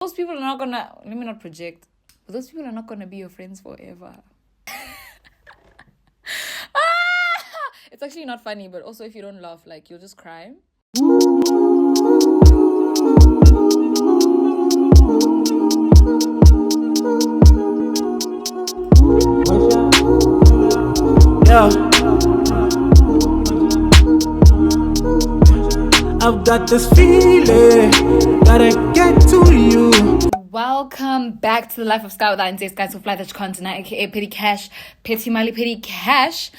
Those people are not gonna, let me not project, but those people are not gonna be your friends forever. It's actually not funny, but also if you don't laugh, like, you'll just cry. Yeah. I've got this feeling that I get to you. Welcome back to the life of Sky with Ntsei-Sky, so fly that content, aka Petty Cash, Petty Mali Petty Cash.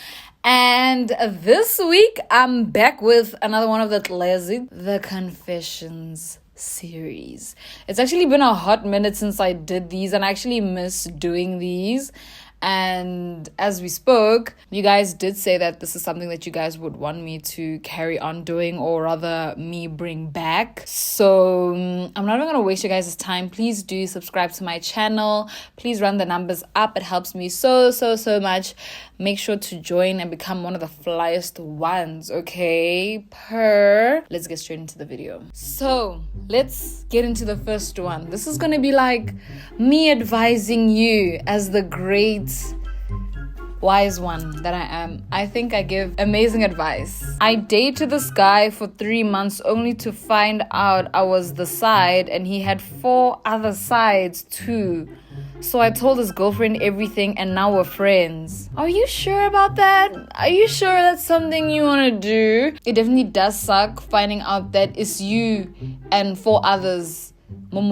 And this week I'm back with another one of the Confessions series. It's actually been a hot minute since I did these, and I actually miss doing these. And as we spoke, you guys did say that this is something that you guys would want me to carry on doing, or rather me bring back. So I'm not even gonna waste you guys' time. Please do subscribe to my channel. Please run the numbers up. It helps me so much. Make sure to join and become one of the flyest ones, okay? Let's get straight into the video. So let's get into the first one. This is gonna be like me advising you as the great wise one that I am. I think I give amazing advice. I dated this guy for 3 months only to find out I was the side and he had 4 other sides too. So I told his girlfriend everything and now we're friends. Are you sure about that? Are you sure that's something you want to do? It definitely does suck finding out that it's you and 4 others. One,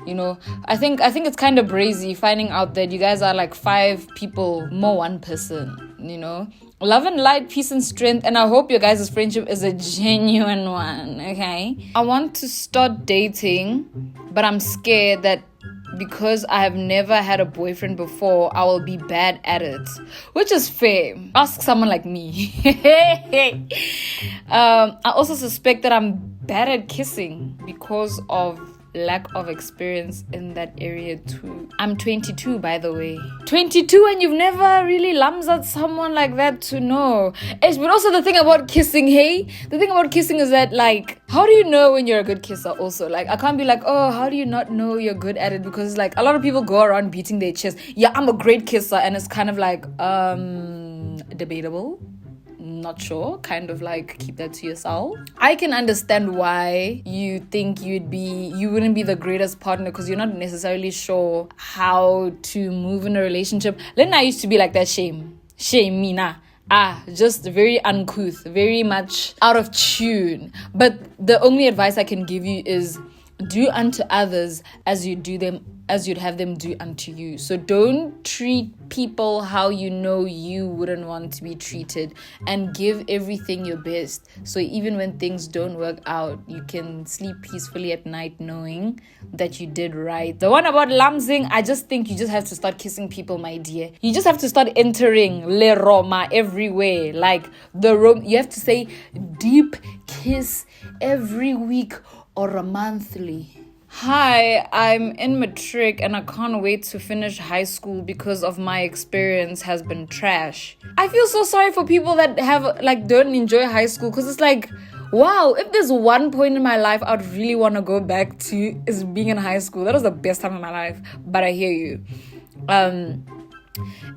you know. I think it's kind of brazy finding out that you guys are like 5 people, more 1 person, you know. Love and light, peace and strength, and I hope your guys' friendship is a genuine one, okay? I want to start dating, but I'm scared that because I have never had a boyfriend before, I will be bad at it, which is fair. Ask someone like me. I also suspect that I'm bad at kissing because of lack of experience in that area too. I'm 22, by the way. 22 and you've never really lamsed someone like that to know. But also the thing about kissing, the thing about kissing is that, like, how do you know when you're a good kisser also? Like, I can't be like, oh, how do you not know you're good at it? Because, like, a lot of people go around beating their chest. Yeah, I'm a great kisser. And it's kind of like, debatable. Not sure, kind of like keep that to yourself. I can understand why you think you wouldn't be the greatest partner because you're not necessarily sure how to move in a relationship. Then I used to be like that. Shame me nah. Just very uncouth, very much out of tune. But the only advice I can give you is do unto others as you'd have them do unto you. So don't treat people how you know you wouldn't want to be treated, and give everything your best. So even when things don't work out, you can sleep peacefully at night knowing that you did right. The one about lamsing, I just think you just have to start kissing people, my dear. You just have to start entering le Roma everywhere. Like you have to say deep kiss every week or a monthly. Hi, I'm in matric and I can't wait to finish high school because of my experience has been trash. I feel so sorry for people that don't enjoy high school, because it's like, wow, if there's one point in my life I'd really want to go back to is being in high school. That was the best time of my life. But I hear you.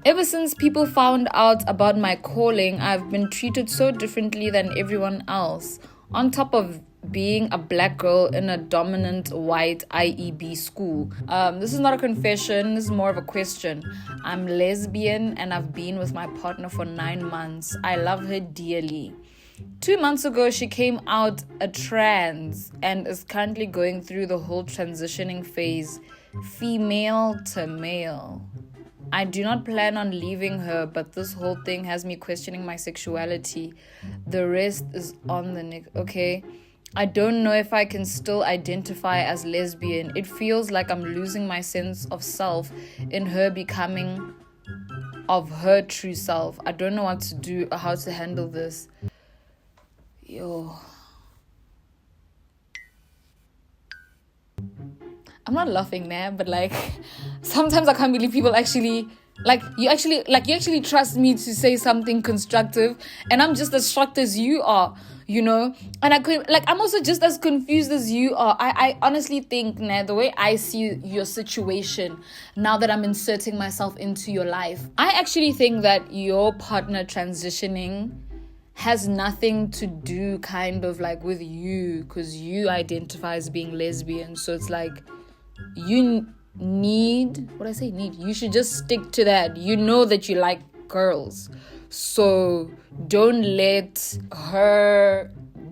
Ever since people found out about my calling, I've been treated so differently than everyone else. On top of being a black girl in a dominant white IEB school. This is not a confession, this is more of a question. I'm lesbian and I've been with my partner for 9 months. I love her dearly. 2 months ago, she came out a trans and is currently going through the whole transitioning phase, female to male. I do not plan on leaving her, but this whole thing has me questioning my sexuality. The rest is on the neck, okay? I don't know if I can still identify as lesbian. It feels like I'm losing my sense of self in her becoming of her true self. I don't know what to do or how to handle this. Yo. I'm not laughing, man, but like sometimes I can't believe people actually You actually trust me to say something constructive, and I'm just as shocked as you are, and I'm also just as confused as you are. I honestly think, the way I see your situation now that I'm inserting myself into your life, I actually think that your partner transitioning has nothing to do kind of like with you, because you identify as being lesbian. So it's like you you should just stick to that. You know that you like girls, so don't let her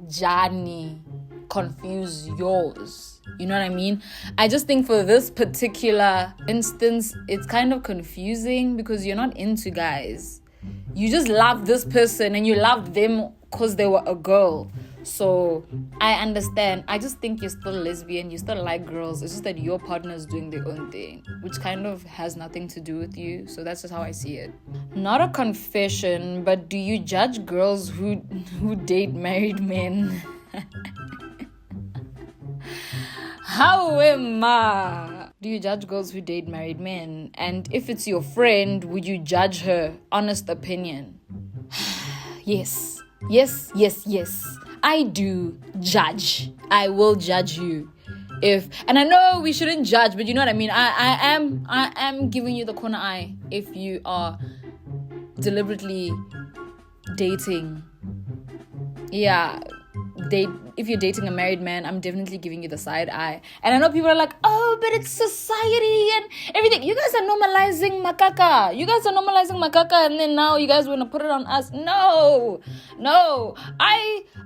journey confuse yours. You know what I mean? I just think for this particular instance, it's kind of confusing because you're not into guys. You just love this person and you loved them because they were a girl. So I understand. I just think you're still lesbian. You still like girls. It's just that your partner is doing their own thing, which kind of has nothing to do with you. So that's just how I see it. Not a confession, but do you judge girls who date married men? How am I? Do you judge girls who date married men? And if it's your friend, would you judge her? Honest opinion. Yes. I do judge. I will judge you. And I know we shouldn't judge, but you know what I mean? I am giving you the corner eye if you are deliberately dating. If you're dating a married man, I'm definitely giving you the side eye. And I know people are like, oh, but it's society and everything. You guys are normalizing makaka. And then now you guys want to put it on us. No.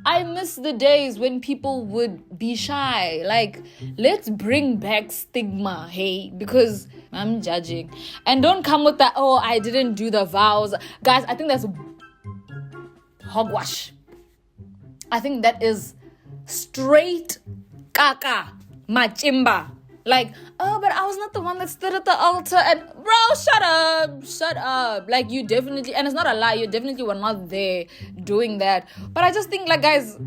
I miss the days when people would be shy. Like, let's bring back stigma, hey? Because I'm judging. And don't come with that, oh, I didn't do the vows. Guys, I think that's hogwash. I think that is straight kaka machimba. Like, oh, but I was not the one that stood at the altar. And bro, shut up. Like, you definitely, and it's not a lie, you definitely were not there doing that. But I just think, like, guys,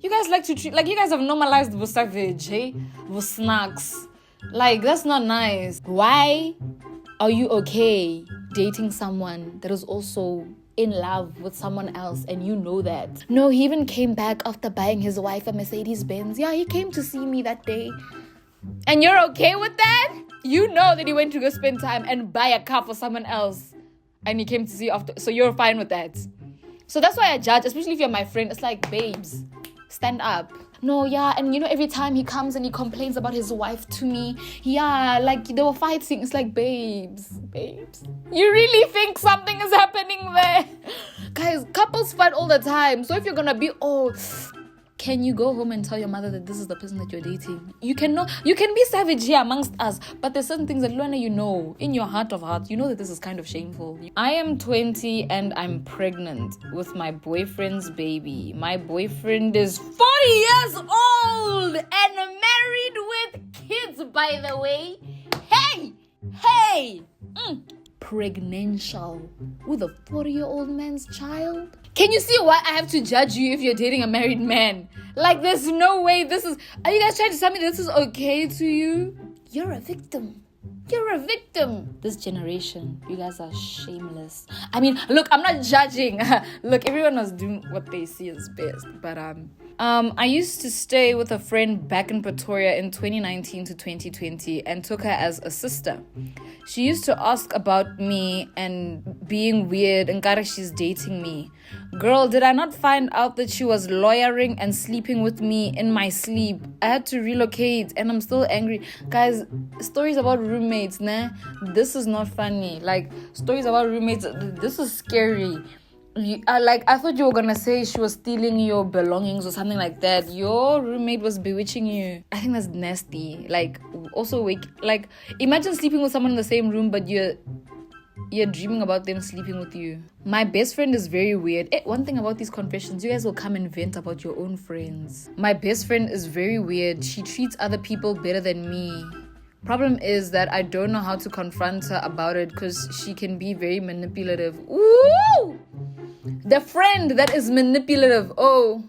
you guys like to treat, like, you guys have normalized the savage, hey, the snacks. Like, that's not nice. Why are you okay dating someone that is also in love with someone else and you know that? No, he even came back after buying his wife a Mercedes-Benz. Yeah, he came to see me that day. And you're okay with that? You know that he went to go spend time and buy a car for someone else and he came to see you after. So you're fine with that. So that's why I judge, especially if you're my friend. It's like, babes, stand up. No, yeah, and every time he comes and he complains about his wife to me, yeah, like they were fighting. It's like, babes, you really think something is happening there? Guys, couples fight all the time. So if you're gonna be, can you go home and tell your mother that this is the person that you're dating? You can be savage here amongst us, but there's certain things that Luana, in your heart of hearts, you know that this is kind of shameful. I am 20 and I'm pregnant with my boyfriend's baby. My boyfriend is 40 years old and married with kids, by the way. Hey! Pregnantial with a 40-year-old man's child? Can you see why I have to judge you if you're dating a married man? Like, there's no way are you guys trying to tell me this is okay to you? You're a victim. This generation, you guys are shameless. I mean, look, I'm not judging. Look, everyone was doing what they see as best. But I used to stay with a friend back in Pretoria in 2019 to 2020 and took her as a sister. She used to ask about me and being weird and gotta she's dating me. Girl, did I not find out that she was lawyering and sleeping with me in my sleep? I had to relocate and I'm still angry. Guys, stories about roommates, nah? This is not funny. Like, stories about roommates, this is scary. I thought you were gonna say she was stealing your belongings or something like that. Your roommate was bewitching you. I think that's nasty. Like, also imagine sleeping with someone in the same room, but you're dreaming about them sleeping with you. My best friend is very weird. One thing about these confessions, you guys will come and vent about your own friends. My best friend is very weird. She treats other people better than me. Problem is that I don't know how to confront her about it because she can be very manipulative. Ooh! The friend that is manipulative. Oh.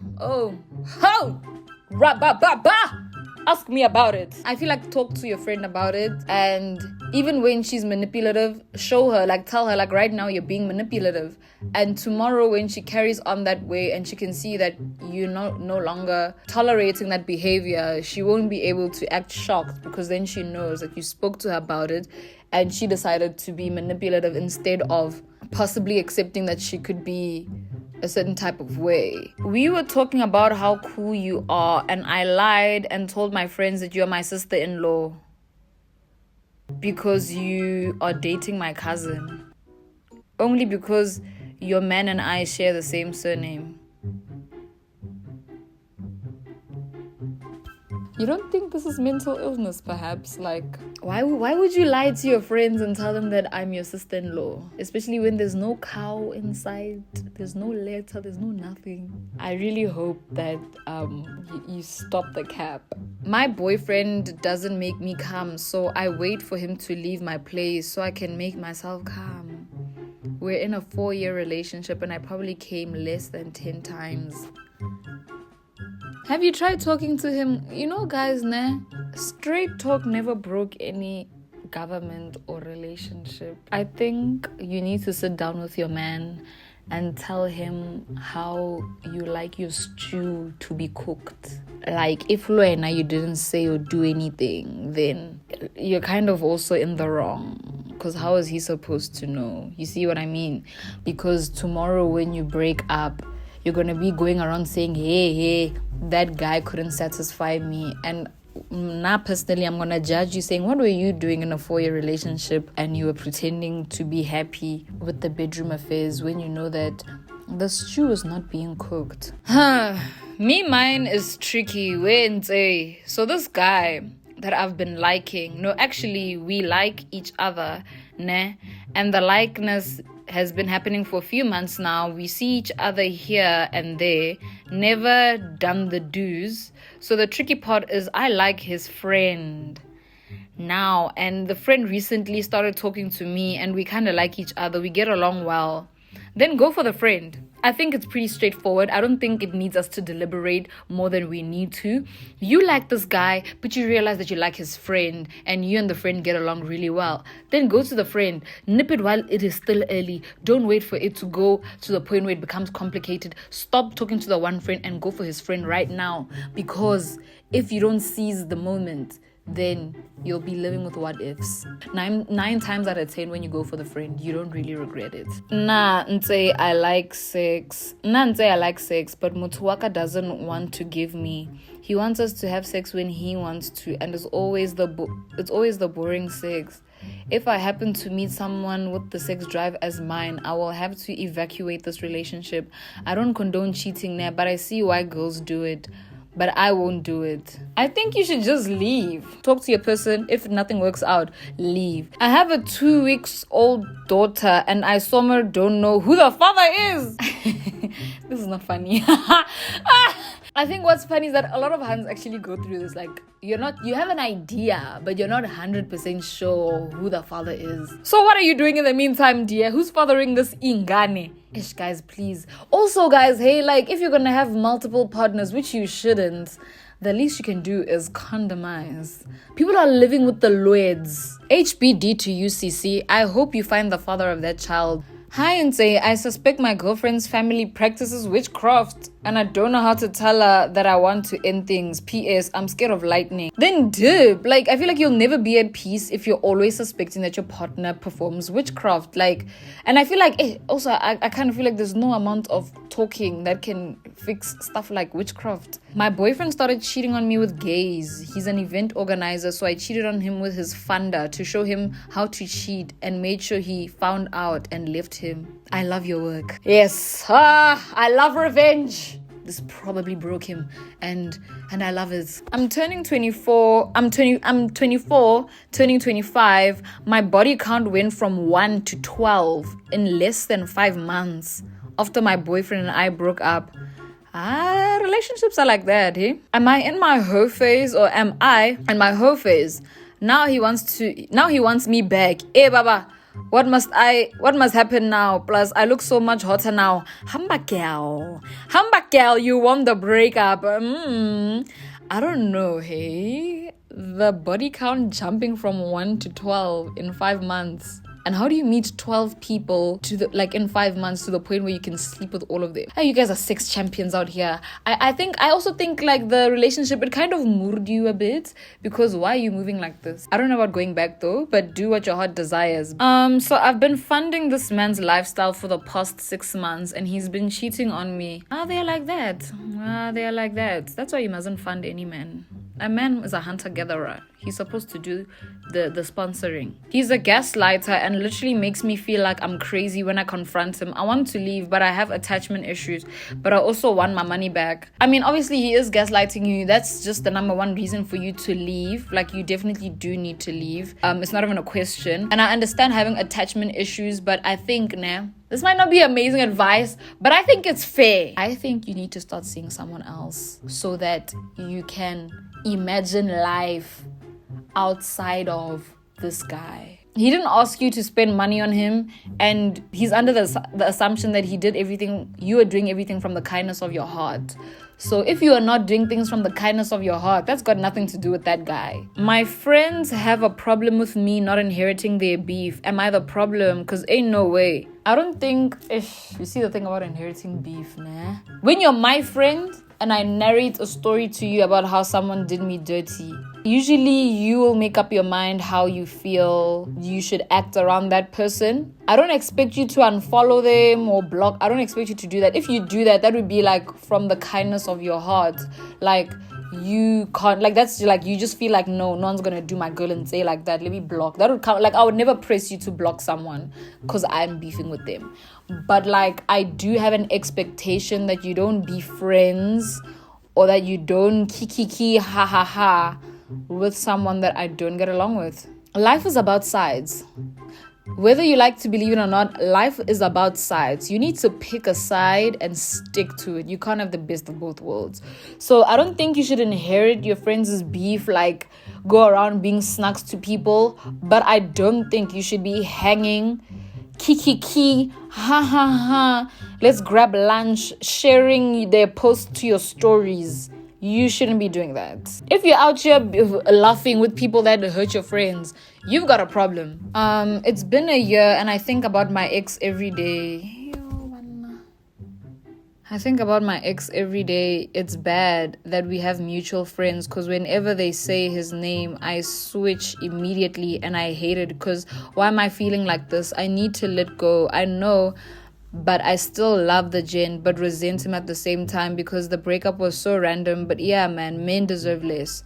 Ra-ba-ba-ba! Ask me about it. I feel like talk to your friend about it. And even when she's manipulative, show her, like tell her, like right now you're being manipulative. And tomorrow when she carries on that way and she can see that you're no longer tolerating that behavior, she won't be able to act shocked, because then she knows that you spoke to her about it and she decided to be manipulative instead of possibly accepting that she could be a certain type of way. We were talking about how cool you are, and I lied and told my friends that you're my sister-in-law because you are dating my cousin. Only because your man and I share the same surname. You don't think this is mental illness, perhaps? Like, why would you lie to your friends and tell them that I'm your sister-in-law? Especially when there's no cow inside, there's no letter, there's no nothing. I really hope that you stop the cap. My boyfriend doesn't make me calm, so I wait for him to leave my place so I can make myself calm. We're in a 4-year relationship and I probably came less than 10 times. Have you tried talking to him? You know, guys, straight talk never broke any government or relationship. I think you need to sit down with your man and tell him how you like your stew to be cooked. Like, if Luena, you didn't say or do anything, then you're kind of also in the wrong. Because how is he supposed to know? You see what I mean? Because tomorrow when you break up, you're going to be going around saying, hey, that guy couldn't satisfy me. And now personally, I'm going to judge you saying, what were you doing in a 4-year relationship and you were pretending to be happy with the bedroom affairs when you know that the stew is not being cooked? Mine is tricky. Ntsei. So this guy that I've been liking, no, actually we like each other, and the likeness has been happening for a few months now. We see each other here and there, never done the do's. So the tricky part is I like his friend now, and the friend recently started talking to me and we kind of like each other, we get along well. Then go for the friend. I think it's pretty straightforward. I don't think it needs us to deliberate more than we need to. You like this guy, but you realize that you like his friend and you and the friend get along really well. Then go to the friend. Nip it while it is still early. Don't wait for it to go to the point where it becomes complicated. Stop talking to the one friend and go for his friend right now. Because if you don't seize the moment, then you'll be living with what ifs. Nine times out of 10 when you go for the friend, you don't really regret it. Ntsei, I like sex, but Mutuwaka doesn't want to give me. He wants us to have sex when he wants to, and it's always the boring sex. If I happen to meet someone with the sex drive as mine, I will have to evacuate this relationship. I don't condone cheating there, but I see why girls do it. But I won't do it. I think you should just leave. Talk to your person. If nothing works out, leave. I have a 2-week-old daughter and I somehow don't know who the father is. This is not funny. I think what's funny is that a lot of hands actually go through this. Like, you have an idea, but you're not 100% sure who the father is. So what are you doing in the meantime, dear? Who's fathering this ingane? Ish, guys, please. Also, guys, hey, like, if you're gonna have multiple partners, which you shouldn't, the least you can do is condomize. People are living with the Lloyds. HBD to UCC. I hope you find the father of that child. Hi, Ntsei. I suspect my girlfriend's family practices witchcraft, and I don't know how to tell her that I want to end things. P.S. I'm scared of lightning. Then dip. Like, I feel like you'll never be at peace if you're always suspecting that your partner performs witchcraft. Like, and I feel like, also, I kind of feel like there's no amount of talking that can fix stuff like witchcraft. My boyfriend started cheating on me with gays. He's an event organizer, so I cheated on him with his funder to show him how to cheat and made sure he found out and left him. I love your work. Yes, I love revenge. This probably broke him, and I love it. I'm turning 24. I'm 24, turning 25. My body count went from 1 to 12 in less than 5 months after my boyfriend and I broke up. Relationships are like that, eh? Am I in my hoe phase or am I in my hoe phase? Now he wants me back. Hey, Baba. What must happen now? Plus, I look so much hotter now. Hamba girl, you won the breakup. I don't know, hey? The body count jumping from 1 to 12 in 5 months. And how do you meet 12 people in 5 months to the point where you can sleep with all of them? Hey, you guys are sex champions out here. I also think like the relationship, it kind of moved you a bit, because why are you moving like this? I don't know about going back though, but do what your heart desires. So I've been funding this man's lifestyle for the past 6 months, and he's been cheating on me. They're like that. They're like that. That's why you mustn't fund any man. A man is a hunter-gatherer. He's supposed to do the sponsoring. He's a gaslighter and literally makes me feel like I'm crazy when I confront him. I want to leave, but I have attachment issues. But I also want my money back. I mean, obviously, he is gaslighting you. That's just the number one reason for you to leave. Like, you definitely do need to leave. It's not even a question. And I understand having attachment issues, but I think, this might not be amazing advice, but I think it's fair. I think you need to start seeing someone else so that you can imagine life outside of this guy. He didn't ask you to spend money on him, and he's under the assumption that you are doing everything from the kindness of your heart. So if you are not doing things from the kindness of your heart, that's got nothing to do with that guy. My friends have a problem with me not inheriting their beef. Am I the problem? Because ain't no way. I don't think, you see the thing about inheriting beef, when you're my friend and I narrate a story to you about how someone did me dirty, usually you will make up your mind how you feel you should act around that person. I don't expect you to unfollow them or block. I don't expect you to do that. If you do that, that would be like from the kindness of your heart. Like, you can't, like, that's like, you just feel like, no one's gonna do my girl and say like that, let me block. That would count. Like, I would never press you to block someone because I'm beefing with them. But like, I do have an expectation that you don't be friends, or that you don't kiki ha ha ha with someone that I don't get along with. Life is about sides. Whether you like to believe it or not, life is about sides. You need to pick a side and stick to it. You can't have the best of both worlds. So I don't think you should inherit your friends' beef, like go around being snacks to people. But I don't think you should be hanging kiki ha ha ha, let's grab lunch, sharing their posts to your stories. You shouldn't be doing that. If you're out here laughing with people that hurt your friends, you've got a problem. It's been a year and I think about my ex every day. It's bad that we have mutual friends, because whenever they say his name, I switch immediately and I hate it, because why am I feeling like this? I need to let go. I know, but I still love the gen, but resent him at the same time because the breakup was so random. But yeah, man, men deserve less.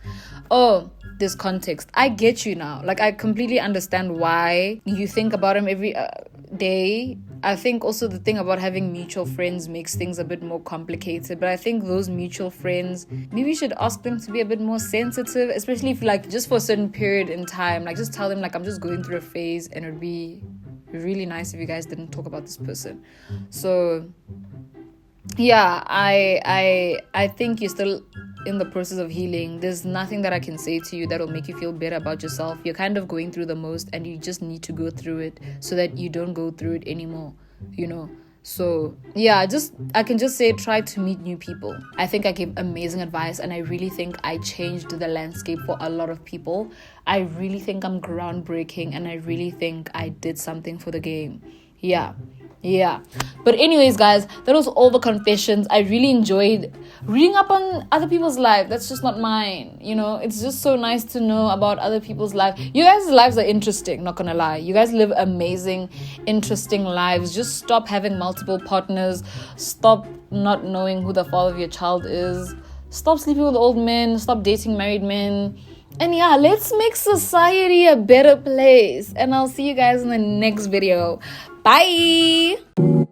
Oh, this context. I get you now. Like, I completely understand why you think about him every day. I think also the thing about having mutual friends makes things a bit more complicated. But I think those mutual friends, maybe you should ask them to be a bit more sensitive, especially if, like, just for a certain period in time. Like, just tell them, like, I'm just going through a phase and it'd be really nice if you guys didn't talk about this person. So yeah, I think you're still in the process of healing. There's nothing that I can say to you that will make you feel better about yourself. You're kind of going through the most, and you just need to go through it so that you don't go through it anymore, So yeah, I can just say try to meet new people. I think I gave amazing advice, and I really think I changed the landscape for a lot of people. I really think I'm groundbreaking, and I really think I did something for the game. Yeah. But anyways, guys, that was all the confessions. I really enjoyed reading up on other people's life. That's just not mine. It's just so nice to know about other people's life. You guys' lives are interesting, not gonna lie. You guys live amazing, interesting lives. Just stop having multiple partners. Stop not knowing who the father of your child is. Stop sleeping with old men. Stop dating married men. And yeah, let's make society a better place. And I'll see you guys in the next video. Bye!